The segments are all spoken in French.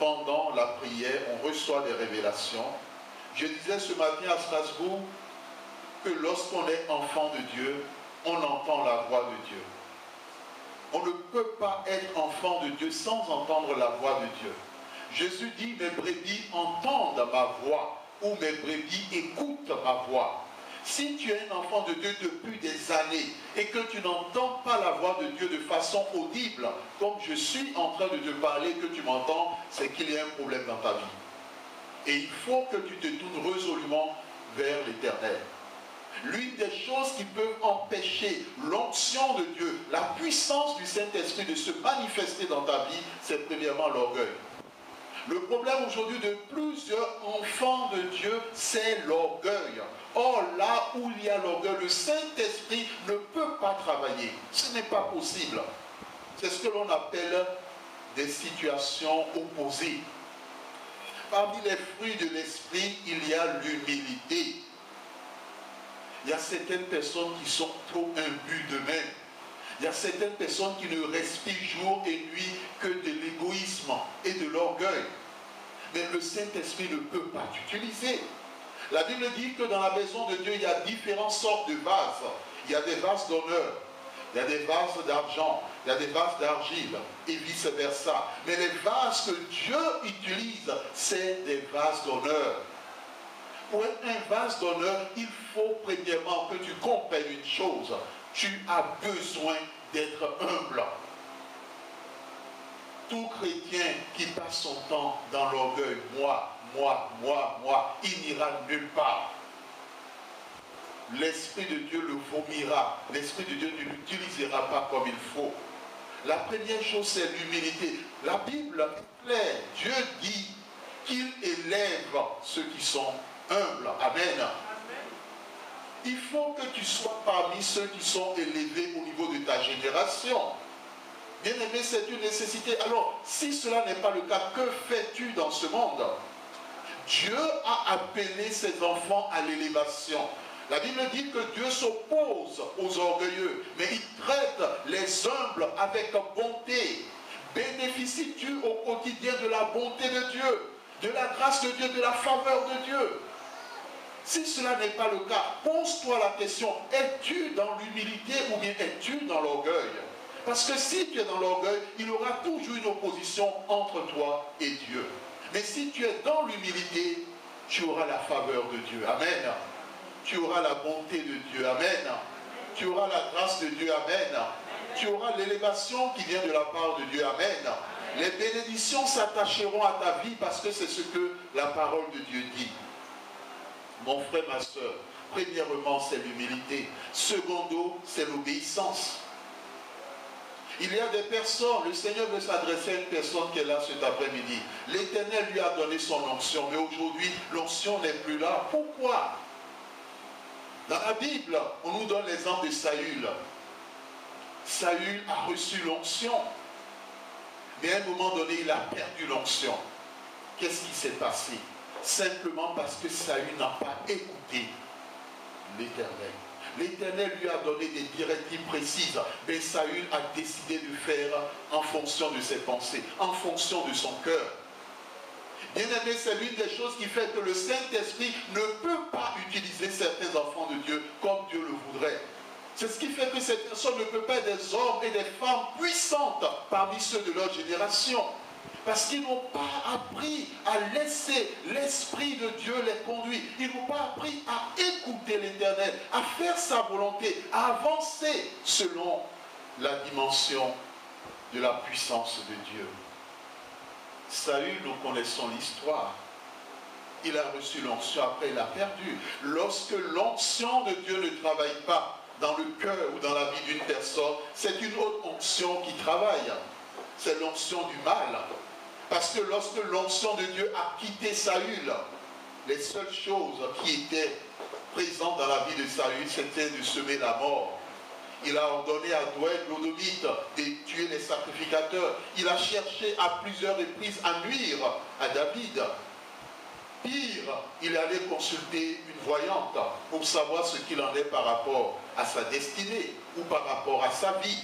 pendant la prière, on reçoit des révélations. Je disais ce matin à Strasbourg que lorsqu'on est enfant de Dieu, on entend la voix de Dieu. On ne peut pas être enfant de Dieu sans entendre la voix de Dieu. Jésus dit, mes brebis entendent ma voix, ou mes brebis écoutent ma voix. Si tu es un enfant de Dieu depuis des années et que tu n'entends pas la voix de Dieu de façon audible, comme je suis en train de te parler, que tu m'entends, c'est qu'il y a un problème dans ta vie. Et il faut que tu te tournes résolument vers l'Éternel. L'une des choses qui peuvent empêcher l'onction de Dieu, la puissance du Saint-Esprit de se manifester dans ta vie, c'est premièrement l'orgueil. Le problème aujourd'hui de plusieurs enfants de Dieu, c'est l'orgueil. Or, là où il y a l'orgueil, le Saint-Esprit ne peut pas travailler. Ce n'est pas possible. C'est ce que l'on appelle des situations opposées. Parmi les fruits de l'esprit, il y a l'humilité. Il y a certaines personnes qui sont trop imbues d'eux-mêmes. Il y a certaines personnes qui ne respirent jour et nuit que de l'égoïsme et de l'orgueil. Mais le Saint-Esprit ne peut pas t'utiliser. La Bible dit que dans la maison de Dieu, il y a différentes sortes de vases. Il y a des vases d'honneur, il y a des vases d'argent, il y a des vases d'argile et vice-versa. Mais les vases que Dieu utilise, c'est des vases d'honneur. Pour être un vase d'honneur, il faut premièrement que tu comprennes une chose. Tu as besoin d'être humble. Tout chrétien qui passe son temps dans l'orgueil, moi, il n'ira nulle part. L'Esprit de Dieu le vomira. L'Esprit de Dieu ne l'utilisera pas comme il faut. La première chose, c'est l'humilité. La Bible est claire. Dieu dit qu'il élève ceux qui sont humbles. Amen. Il faut que tu sois parmi ceux qui sont élevés au niveau de ta génération. Bien aimé, c'est une nécessité. Alors, si cela n'est pas le cas, que fais-tu dans ce monde? Dieu a appelé ses enfants à l'élévation. La Bible dit que Dieu s'oppose aux orgueilleux, mais il traite les humbles avec bonté. Bénéficies-tu au quotidien de la bonté de Dieu, de la grâce de Dieu, de la faveur de Dieu? Si cela n'est pas le cas, pose-toi la question, es-tu dans l'humilité ou bien es-tu dans l'orgueil? Parce que si tu es dans l'orgueil, il y aura toujours une opposition entre toi et Dieu. Mais si tu es dans l'humilité, tu auras la faveur de Dieu. Amen. Tu auras la bonté de Dieu. Amen. Tu auras la grâce de Dieu. Amen. Tu auras l'élévation qui vient de la part de Dieu. Amen. Les bénédictions s'attacheront à ta vie parce que c'est ce que la parole de Dieu dit. Mon frère, ma soeur, premièrement, c'est l'humilité. Secondo, c'est l'obéissance. Il y a des personnes, le Seigneur veut s'adresser à une personne qui est là cet après-midi. L'Éternel lui a donné son onction, mais aujourd'hui, l'onction n'est plus là. Pourquoi? Dans la Bible, on nous donne l'exemple de Saül. Saül a reçu l'onction, mais à un moment donné, il a perdu l'onction. Qu'est-ce qui s'est passé? Simplement parce que Saül n'a pas écouté l'Éternel. L'Éternel lui a donné des directives précises, mais Saül a décidé de faire en fonction de ses pensées, en fonction de son cœur. Bien aimé, c'est l'une des choses qui fait que le Saint-Esprit ne peut pas utiliser certains enfants de Dieu comme Dieu le voudrait. C'est ce qui fait que cette personne ne peut pas être des hommes et des femmes puissantes parmi ceux de leur génération. Parce qu'ils n'ont pas appris à laisser l'Esprit de Dieu les conduire. Ils n'ont pas appris à écouter l'Éternel, à faire sa volonté, à avancer selon la dimension de la puissance de Dieu. Saül, nous connaissons l'histoire. Il a reçu l'onction, après il a perdu. Lorsque l'onction de Dieu ne travaille pas dans le cœur ou dans la vie d'une personne, c'est une autre onction qui travaille. C'est l'onction du mal. Parce que lorsque l'onction de Dieu a quitté Saül, les seules choses qui étaient présentes dans la vie de Saül, c'était de semer la mort. Il a ordonné à Doeg, l'Odomite, de tuer les sacrificateurs. Il a cherché à plusieurs reprises à nuire à David. Pire, il est allé consulter une voyante pour savoir ce qu'il en est par rapport à sa destinée ou par rapport à sa vie.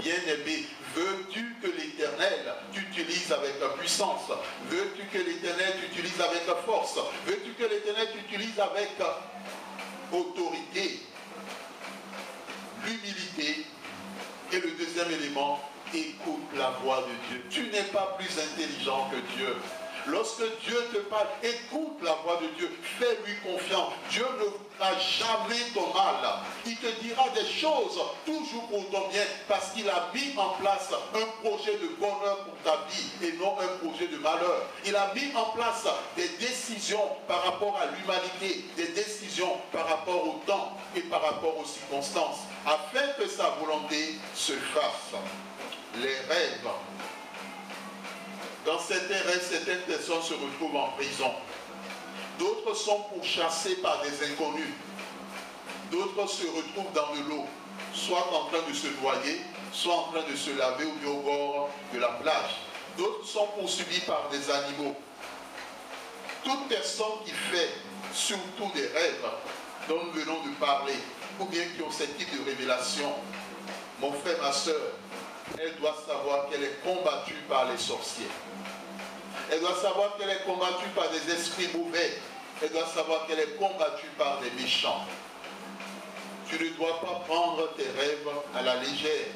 Bien-aimé, veux-tu que l'Éternel t'utilise avec puissance? Veux-tu que l'Éternel t'utilise avec force? Veux-tu que l'Éternel t'utilise avec autorité? L'humilité. Et le deuxième élément, écoute la voix de Dieu. Tu n'es pas plus intelligent que Dieu. Lorsque Dieu te parle, écoute la voix de Dieu, fais-lui confiance. Dieu ne fera jamais ton mal. Il te dira des choses toujours pour ton bien parce qu'il a mis en place un projet de bonheur pour ta vie et non un projet de malheur. Il a mis en place des décisions par rapport à l'humanité, des décisions par rapport au temps et par rapport aux circonstances, afin que sa volonté se fasse. Les rêves. Dans certains rêves, certaines personnes se retrouvent en prison. D'autres sont pourchassés par des inconnus. D'autres se retrouvent dans de l'eau, soit en train de se noyer, soit en train de se laver ou bien au bord de la plage. D'autres sont poursuivis par des animaux. Toute personne qui fait surtout des rêves dont nous venons de parler, ou bien qui ont ce type de révélation, mon frère, ma soeur, elle doit savoir qu'elle est combattue par les sorciers. Elle doit savoir qu'elle est combattue par des esprits mauvais. Elle doit savoir qu'elle est combattue par des méchants. Tu ne dois pas prendre tes rêves à la légère.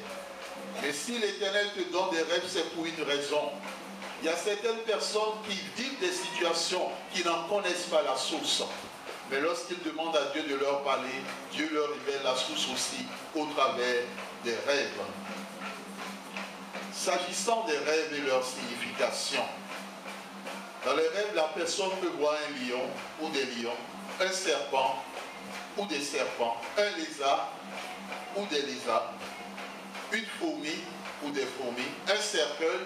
Mais si l'Éternel te donne des rêves, c'est pour une raison. Il y a certaines personnes qui vivent des situations qui n'en connaissent pas la source. Mais lorsqu'ils demandent à Dieu de leur parler, Dieu leur révèle la source aussi au travers des rêves. S'agissant des rêves et leur signification, dans les rêves, la personne peut voir un lion ou des lions, un serpent ou des serpents, un lézard ou des lézards, une fourmi ou des fourmis, un cercueil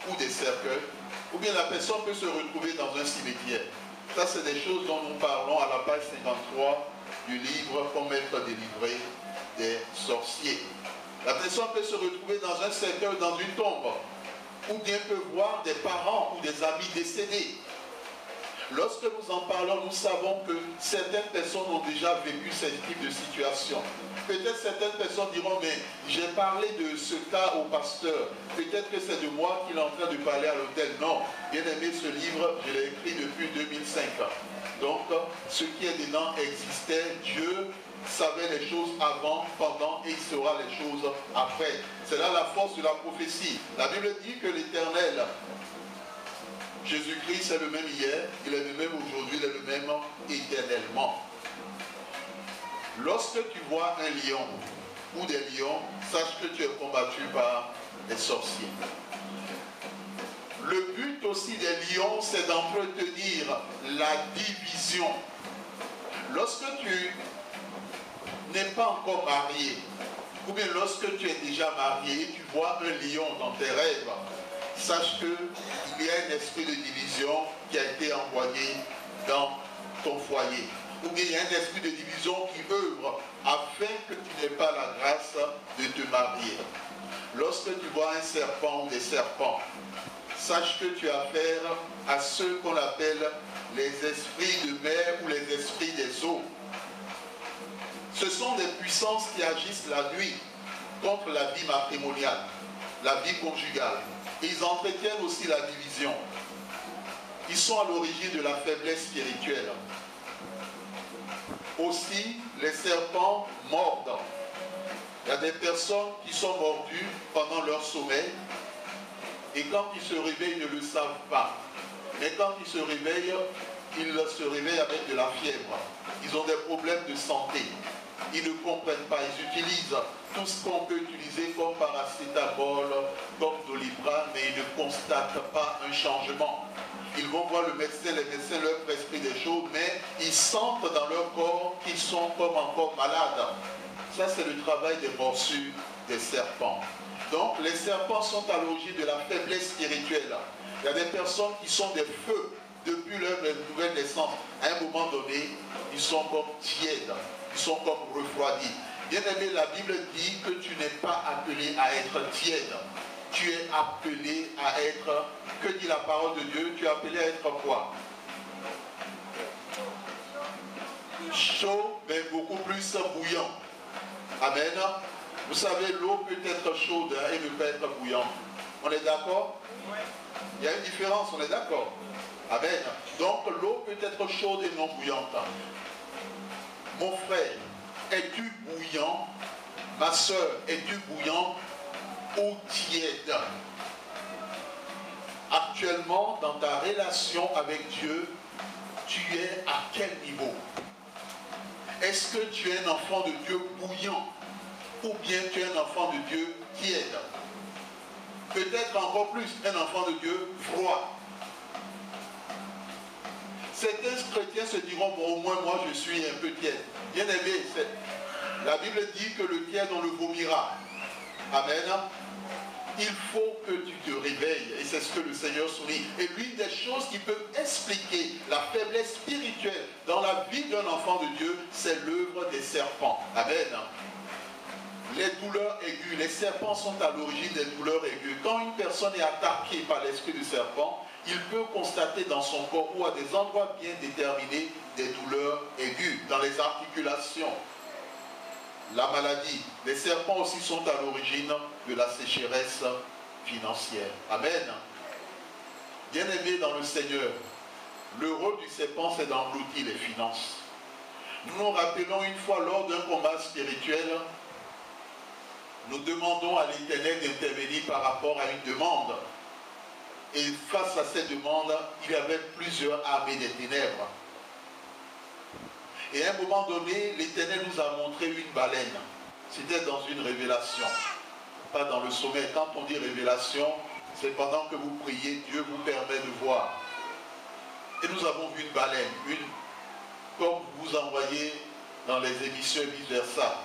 ou des cercueils, ou bien la personne peut se retrouver dans un cimetière. Ça, c'est des choses dont nous parlons à la page 53 du livre « Comment être délivré des sorciers ». La personne peut se retrouver dans un cercueil, dans une tombe, ou bien peut voir des parents ou des amis décédés. Lorsque nous en parlons, nous savons que certaines personnes ont déjà vécu ce type de situation. Peut-être certaines personnes diront, mais j'ai parlé de ce cas au pasteur. Peut-être que c'est de moi qu'il est en train de parler à l'hôtel. Non, bien aimé, ce livre, je l'ai écrit depuis 2005. Donc, ce qui est dedans existait. Dieu savait les choses avant, pendant et il saura les choses après. C'est là la force de la prophétie. La Bible dit que l'Éternel, Jésus-Christ, est le même hier, il est le même aujourd'hui, il est le même éternellement. Lorsque tu vois un lion ou des lions, sache que tu es combattu par des sorciers. Le but aussi des lions, c'est d'entretenir la division. Lorsque tu n'es pas encore marié, ou bien lorsque tu es déjà marié et tu vois un lion dans tes rêves, sache qu'il y a un esprit de division qui a été envoyé dans ton foyer. Ou bien il y a un esprit de division qui œuvre afin que tu n'aies pas la grâce de te marier. Lorsque tu vois un serpent ou des serpents, sache que tu as affaire à ceux qu'on appelle les esprits de mer ou les esprits des eaux. Ce sont des puissances qui agissent la nuit contre la vie matrimoniale, la vie conjugale. Ils entretiennent aussi la division. Ils sont à l'origine de la faiblesse spirituelle. Aussi, les serpents mordent. Il y a des personnes qui sont mordues pendant leur sommeil et quand ils se réveillent, ils ne le savent pas. Mais quand ils se réveillent avec de la fièvre. Ils ont des problèmes de santé. Ils ne comprennent pas. Ils utilisent tout ce qu'on peut utiliser comme paracétamol, comme Doliprane, mais ils ne constatent pas un changement. Ils vont voir le médecin, les médecins leur prescrivent des choses, mais ils sentent dans leur corps qu'ils sont comme encore malades. Ça, c'est le travail des morsures des serpents. Donc, les serpents sont à l'origine de la faiblesse spirituelle. Il y a des personnes qui sont des feux depuis leur nouvelle naissance. À un moment donné, ils sont comme tièdes, ils sont comme refroidis. Bien aimé, la Bible dit que tu n'es pas appelé à être tiède. Tu es appelé à être, que dit la parole de Dieu, tu es appelé à être quoi? Chaud, mais beaucoup plus bouillant. Amen. Vous savez, l'eau peut être chaude et ne pas être bouillante. On est d'accord? Il y a une différence, on est d'accord? Amen. Donc l'eau peut être chaude et non bouillante. Mon frère, es-tu bouillant? Ma soeur, es-tu bouillant ou tiède? Actuellement, dans ta relation avec Dieu, tu es à quel niveau? Est-ce que tu es un enfant de Dieu bouillant ou bien tu es un enfant de Dieu tiède? Peut-être encore plus un enfant de Dieu froid. Certains chrétiens se diront, bon, au moins moi je suis un peu tiède. Bien aimé, la Bible dit que le tiède on le vomira. Amen. Il faut que tu te réveilles, et c'est ce que le Seigneur souligne. Et l'une des choses qui peut expliquer la faiblesse spirituelle dans la vie d'un enfant de Dieu, c'est l'œuvre des serpents. Amen. Les douleurs aiguës, les serpents sont à l'origine des douleurs aiguës. Quand une personne est attaquée par l'esprit du serpent, il peut constater dans son corps ou à des endroits bien déterminés des douleurs aiguës, dans les articulations. La maladie. Les serpents aussi sont à l'origine de la sécheresse financière. Amen. Bien-aimés dans le Seigneur, le rôle du serpent, c'est d'engloutir les finances. Nous nous rappelons une fois lors d'un combat spirituel, nous demandons à l'Éternel d'intervenir par rapport à une demande. Et face à cette demande, il y avait plusieurs armées des ténèbres. Et à un moment donné, l'Éternel nous a montré une baleine. C'était dans une révélation, pas dans le sommeil. Quand on dit révélation, c'est pendant que vous priez, Dieu vous permet de voir. Et nous avons vu une baleine, comme vous envoyez dans les émissions et vice-versa.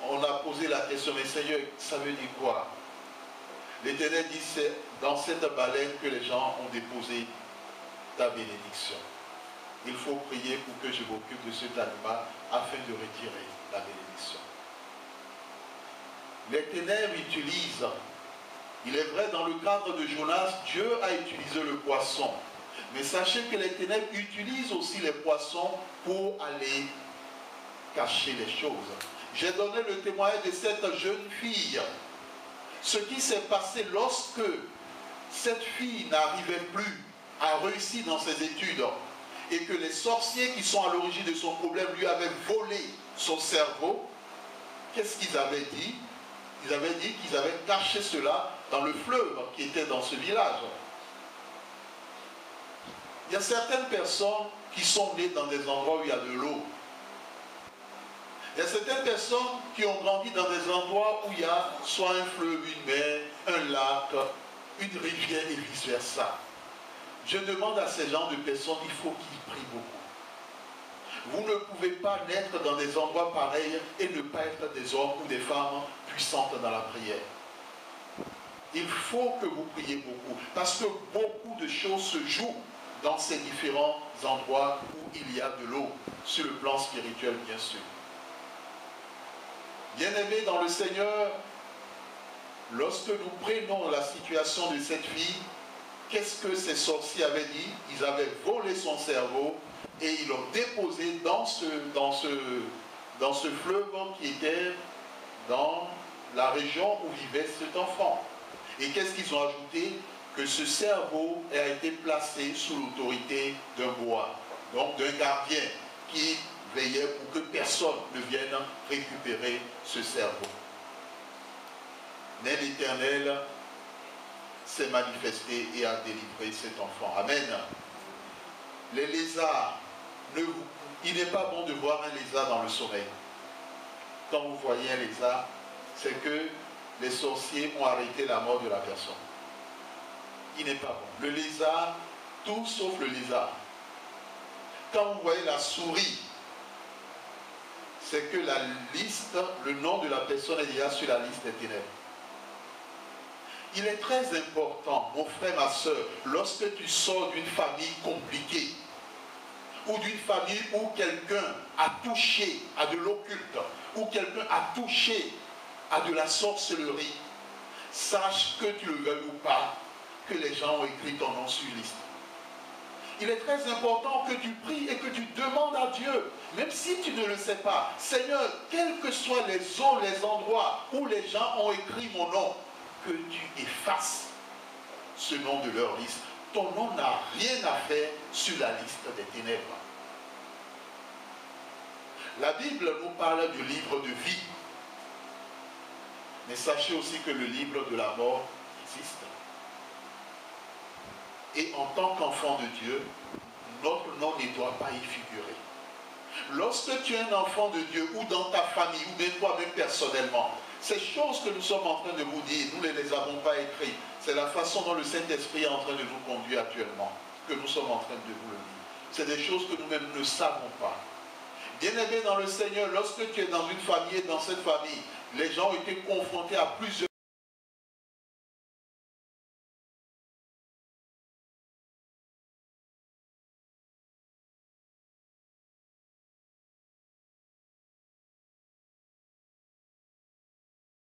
On a posé la question, mais Seigneur, ça veut dire quoi? L'Éternel dit, c'est dans cette baleine que les gens ont déposé ta bénédiction. Il faut prier pour que je m'occupe de cet animal afin de retirer la bénédiction. Les ténèbres utilisent, il est vrai dans le cadre de Jonas, Dieu a utilisé le poisson. Mais sachez que les ténèbres utilisent aussi les poissons pour aller cacher les choses. J'ai donné le témoignage de cette jeune fille. Ce qui s'est passé lorsque cette fille n'arrivait plus à réussir dans ses études et que les sorciers qui sont à l'origine de son problème lui avaient volé son cerveau, qu'est-ce qu'ils avaient dit? Ils avaient dit qu'ils avaient caché cela dans le fleuve qui était dans ce village. Il y a certaines personnes qui sont nées dans des endroits où il y a de l'eau. Il y a certaines personnes qui ont grandi dans des endroits où il y a soit un fleuve, une mer, un lac, une rivière et vice-versa. Je demande à ces gens de personnes, il faut qu'ils prient beaucoup. Vous ne pouvez pas naître dans des endroits pareils et ne pas être des hommes ou des femmes puissantes dans la prière. Il faut que vous priez beaucoup, parce que beaucoup de choses se jouent dans ces différents endroits où il y a de l'eau, sur le plan spirituel bien sûr. Bien-aimés dans le Seigneur, lorsque nous prenons la situation de cette fille, qu'est-ce que ces sorciers avaient dit? Ils avaient volé son cerveau et ils l'ont déposé dans ce fleuve qui était dans la région où vivait cet enfant. Et qu'est-ce qu'ils ont ajouté? Que ce cerveau a été placé sous l'autorité d'un bois, donc d'un gardien qui veillait pour que personne ne vienne récupérer ce cerveau. Mais l'Éternel s'est manifesté et a délivré cet enfant. Amen. Les lézards, il n'est pas bon de voir un lézard dans le sommeil. Quand vous voyez un lézard, c'est que les sorciers ont arrêté la mort de la personne. Il n'est pas bon. Le lézard, tout sauf le lézard. Quand vous voyez la souris, c'est que la liste, le nom de la personne est déjà sur la liste des ténèbres. Il est très important, mon frère, ma soeur, lorsque tu sors d'une famille compliquée, ou d'une famille où quelqu'un a touché à de l'occulte, ou quelqu'un a touché à de la sorcellerie, sache que tu le veuilles ou pas, que les gens ont écrit ton nom sur une liste. il est très important que tu pries et que tu demandes à Dieu, même si tu ne le sais pas, Seigneur, quels que soient les zones, les endroits où les gens ont écrit mon nom, que tu effaces ce nom de leur liste. Ton nom n'a rien à faire sur la liste des ténèbres. La Bible nous parle du livre de vie. Mais sachez aussi que le livre de la mort existe. Et en tant qu'enfant de Dieu, notre nom ne doit pas y figurer. Lorsque tu es un enfant de Dieu, ou dans ta famille, ou bien toi-même personnellement, ces choses que nous sommes en train de vous dire, nous ne les avons pas écrites. C'est la façon dont le Saint-Esprit est en train de nous conduire actuellement, que nous sommes en train de vous le dire. C'est des choses que nous-mêmes ne savons pas. Bien-aimé dans le Seigneur, lorsque tu es dans une famille et dans cette famille, les gens ont été confrontés à plusieurs